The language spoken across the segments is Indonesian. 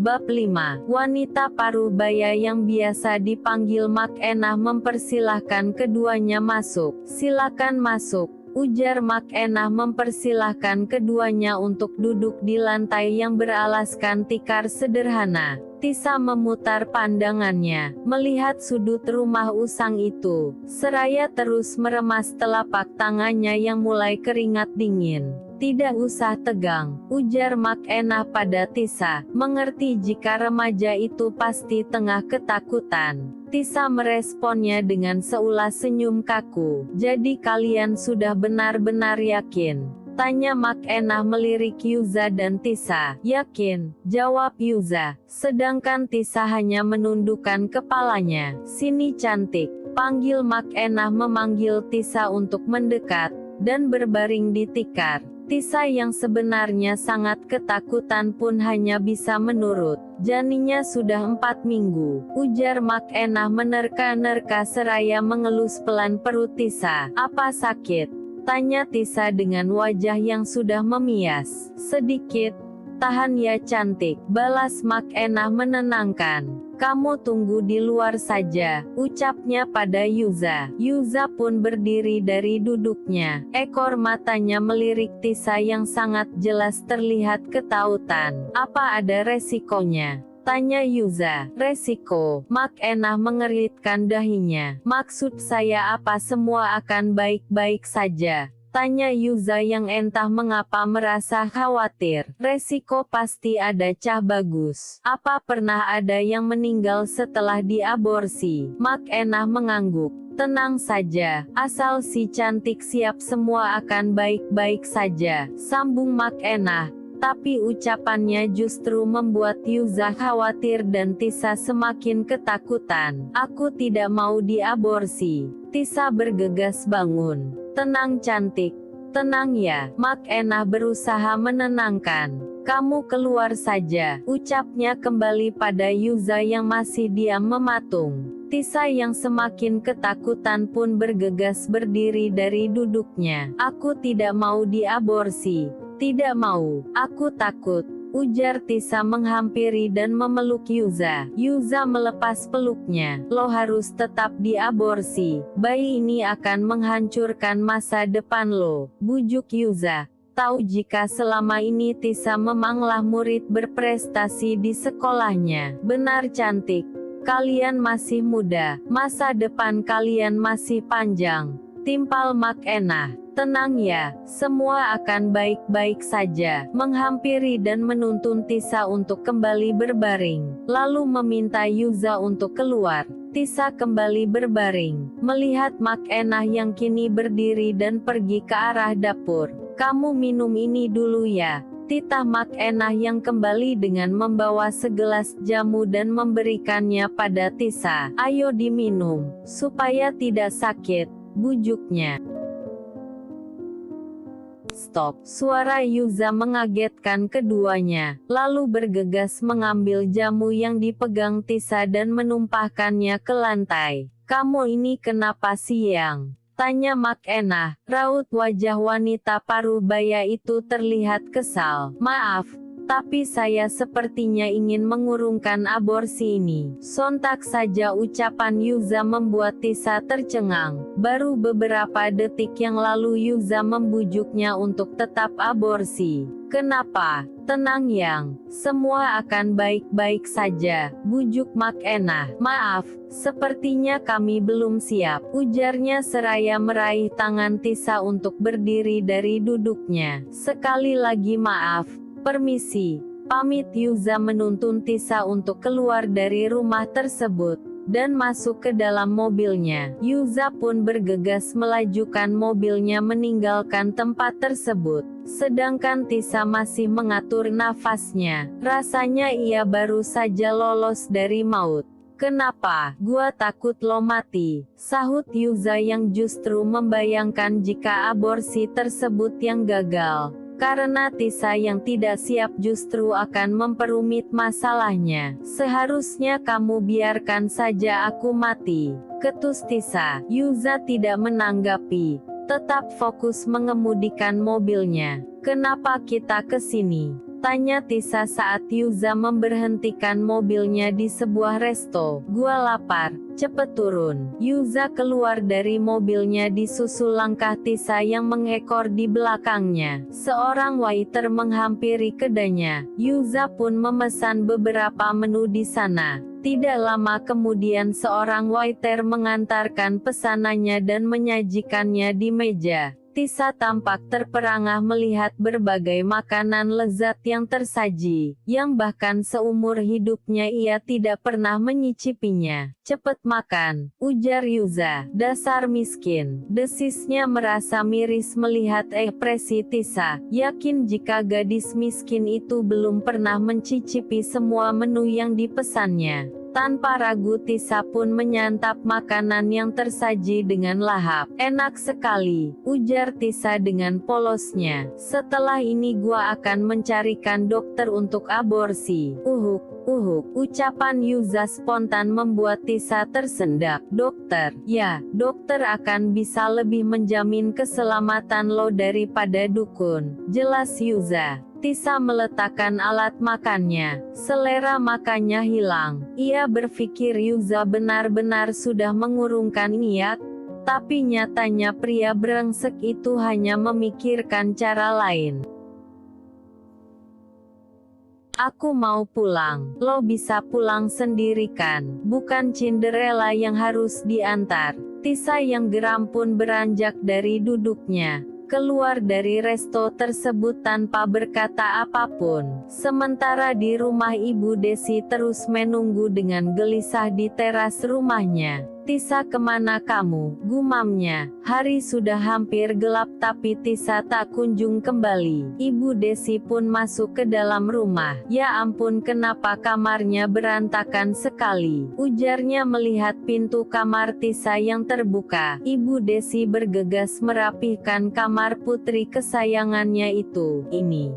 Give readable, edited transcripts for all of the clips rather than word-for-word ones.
Bab 5. Wanita Parubaya yang biasa dipanggil Makenah mempersilahkan keduanya masuk. Silakan masuk, ujar Makenah mempersilahkan keduanya untuk duduk di lantai yang beralaskan tikar sederhana. Tisa memutar pandangannya, melihat sudut rumah usang itu. Seraya terus meremas telapak tangannya yang mulai keringat dingin. Tidak usah tegang, ujar Makenah pada Tisa, mengerti jika remaja itu pasti tengah ketakutan. Tisa meresponnya dengan seulas senyum kaku. Jadi kalian sudah benar-benar yakin? Tanya Makenah melirik Yuza dan Tisa. Yakin, jawab Yuza, sedangkan Tisa hanya menundukkan kepalanya. Sini cantik, panggil Makenah memanggil Tisa untuk mendekat, dan berbaring di tikar. Tisa yang sebenarnya sangat ketakutan pun hanya bisa menurut. Janinnya sudah 4 minggu, ujar Makenah menerka-nerka seraya mengelus pelan perut Tisa. Apa sakit? Tanya Tisa dengan wajah yang sudah memias. Sedikit. Tahan ya cantik, balas Makenah menenangkan. Kamu tunggu di luar saja, ucapnya pada Yuza. Yuza pun berdiri dari duduknya. Ekor matanya melirik Tisa yang sangat jelas terlihat ketautan. Apa ada resikonya? Tanya Yuza. Resiko? Makenah mengeritkan dahinya. Maksud saya apa semua akan baik-baik saja? Tanya Yuza yang entah mengapa merasa khawatir. Resiko pasti ada cah bagus. Apa pernah ada yang meninggal setelah diaborsi? Makenah mengangguk. Tenang saja, asal si cantik siap semua akan baik-baik saja, sambung Makenah. Tapi ucapannya justru membuat Yuza khawatir dan Tisa semakin ketakutan. Aku tidak mau diaborsi. Tisa bergegas bangun. Tenang cantik. Tenang ya. Makenah berusaha menenangkan. Kamu keluar saja, ucapnya kembali pada Yuza yang masih diam mematung. Tisa yang semakin ketakutan pun bergegas berdiri dari duduknya. Aku tidak mau diaborsi. Tidak mau, aku takut, ujar Tisa menghampiri dan memeluk Yuza. Yuza melepas peluknya. Lo harus tetap diaborsi, bayi ini akan menghancurkan masa depan lo, bujuk Yuza. Tahu jika selama ini Tisa memanglah murid berprestasi di sekolahnya. Benar cantik, kalian masih muda, masa depan kalian masih panjang, timpal Makenah. Tenang ya, semua akan baik-baik saja. Menghampiri dan menuntun Tisa untuk kembali berbaring, lalu meminta Yuza untuk keluar. Tisa kembali berbaring, melihat Makenah yang kini berdiri dan pergi ke arah dapur. Kamu minum ini dulu ya, titah Makenah yang kembali dengan membawa segelas jamu dan memberikannya pada Tisa. Ayo diminum, supaya tidak sakit, bujuknya. Stop! Suara Yuza mengagetkan keduanya, lalu bergegas mengambil jamu yang dipegang Tisa dan menumpahkannya ke lantai. Kamu ini kenapa siang? Tanya Makenah. Raut wajah wanita Parubaya itu terlihat kesal. Maaf, tapi saya sepertinya ingin mengurungkan aborsi ini. Sontak saja ucapan Yuza membuat Tisa tercengang. Baru beberapa detik yang lalu Yuza membujuknya untuk tetap aborsi. Kenapa? Tenang yang, semua akan baik-baik saja, bujuk Makenah. Maaf, sepertinya kami belum siap, ujarnya seraya meraih tangan Tisa untuk berdiri dari duduknya. Sekali lagi maaf. Permisi, pamit. Yuza menuntun Tisa untuk keluar dari rumah tersebut, dan masuk ke dalam mobilnya. Yuza pun bergegas melajukan mobilnya meninggalkan tempat tersebut. Sedangkan Tisa masih mengatur nafasnya. Rasanya ia baru saja lolos dari maut. Kenapa? Gua takut lo mati, sahut Yuza yang justru membayangkan jika aborsi tersebut yang gagal. Karena Tisa yang tidak siap justru akan memperumit masalahnya. Seharusnya kamu biarkan saja aku mati, ketus Tisa. Yuza tidak menanggapi, tetap fokus mengemudikan mobilnya. Kenapa kita ke sini? Tanya Tisa saat Yuza memberhentikan mobilnya di sebuah resto. Gua lapar, cepet turun. Yuza keluar dari mobilnya disusul langkah Tisa yang mengekor di belakangnya. Seorang waiter menghampiri kedainya. Yuza pun memesan beberapa menu di sana. Tidak lama kemudian seorang waiter mengantarkan pesanannya dan menyajikannya di meja. Tisa tampak terperangah melihat berbagai makanan lezat yang tersaji, yang bahkan seumur hidupnya ia tidak pernah menyicipinya. Cepet makan, ujar Yuza. Dasar miskin. Desisnya merasa miris melihat ekspresi Tisa, yakin jika gadis miskin itu belum pernah mencicipi semua menu yang dipesannya. Tanpa ragu Tisa pun menyantap makanan yang tersaji dengan lahap. Enak sekali, ujar Tisa dengan polosnya. Setelah ini gua akan mencarikan dokter untuk aborsi. Ucapan Yuza spontan membuat Tisa tersendak. Dokter? Ya, dokter akan bisa lebih menjamin keselamatan lo daripada dukun. Jelas Yuza. Tisa meletakkan alat makannya. Selera makannya hilang. Ia berpikir Yuza benar-benar sudah mengurungkan niat, tapi nyatanya pria brengsek itu hanya memikirkan cara lain. Aku mau pulang. Lo bisa pulang sendiri kan? Bukan Cinderella yang harus diantar. Tisa yang geram pun beranjak dari duduknya, keluar dari resto tersebut tanpa berkata apapun. Sementara di rumah Ibu Desi terus menunggu dengan gelisah di teras rumahnya. Tisa, kemana kamu? Gumamnya. Hari sudah hampir gelap tapi Tisa tak kunjung kembali. Ibu Desi pun masuk ke dalam rumah. Ya ampun, kenapa kamarnya berantakan sekali? Ujarnya melihat pintu kamar Tisa yang terbuka. Ibu Desi bergegas merapihkan kamar putri kesayangannya itu.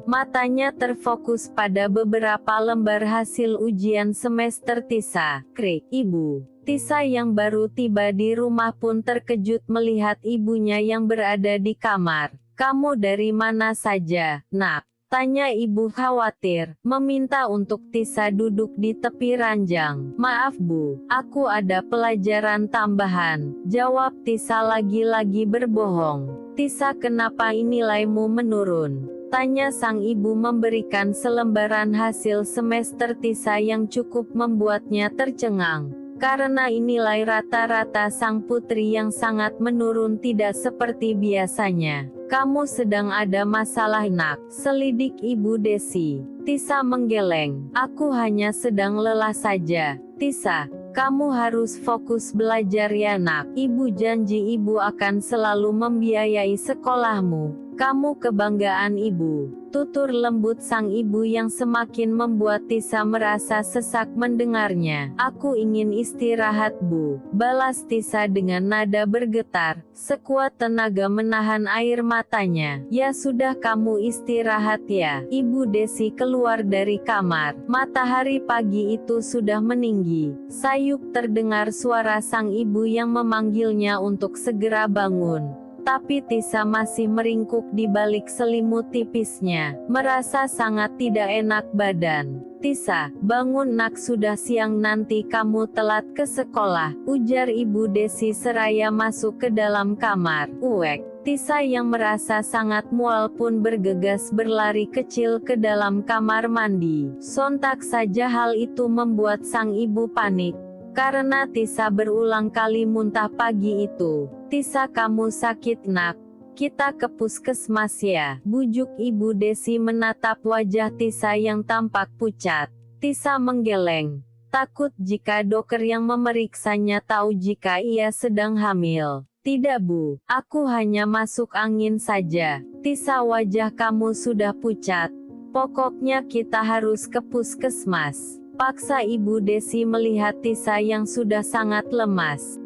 Matanya terfokus pada beberapa lembar hasil ujian semester Tisa. Krik, Ibu. Tisa yang baru tiba di rumah pun terkejut melihat ibunya yang berada di kamar. Kamu dari mana saja, nak? Tanya ibu khawatir, meminta untuk Tisa duduk di tepi ranjang. Maaf bu, aku ada pelajaran tambahan, jawab Tisa lagi-lagi berbohong. Tisa, kenapa nilaimu menurun? Tanya sang ibu memberikan selembaran hasil semester Tisa yang cukup membuatnya tercengang. Karena nilai rata-rata sang putri yang sangat menurun tidak seperti biasanya. Kamu sedang ada masalah nak? Selidik Ibu Desi. Tisa menggeleng. Aku hanya sedang lelah saja. Tisa, kamu harus fokus belajar ya nak. Ibu janji ibu akan selalu membiayai sekolahmu. Kamu kebanggaan ibu. Tutur lembut sang ibu yang semakin membuat Tisa merasa sesak mendengarnya. Aku ingin istirahat bu, balas Tisa dengan nada bergetar, sekuat tenaga menahan air matanya. Ya sudah, kamu istirahat ya. Ibu Desi keluar dari kamar. Matahari pagi itu sudah meninggi. Sayup terdengar suara sang ibu yang memanggilnya untuk segera bangun. Tapi Tisa masih meringkuk di balik selimut tipisnya, merasa sangat tidak enak badan. Tisa, bangun nak, sudah siang nanti kamu telat ke sekolah, ujar Ibu Desi seraya masuk ke dalam kamar. Uek. Tisa yang merasa sangat mual pun bergegas berlari kecil ke dalam kamar mandi. Sontak saja hal itu membuat sang ibu panik. Karena Tisa berulang kali muntah pagi itu. Tisa, kamu sakit nak? Kita ke puskesmas ya, bujuk Ibu Desi menatap wajah Tisa yang tampak pucat. Tisa menggeleng, takut jika dokter yang memeriksanya tahu jika ia sedang hamil. Tidak bu, aku hanya masuk angin saja. Tisa, wajah kamu sudah pucat. Pokoknya kita harus ke puskesmas. Paksa Ibu Desi melihat Tisa yang sudah sangat lemas.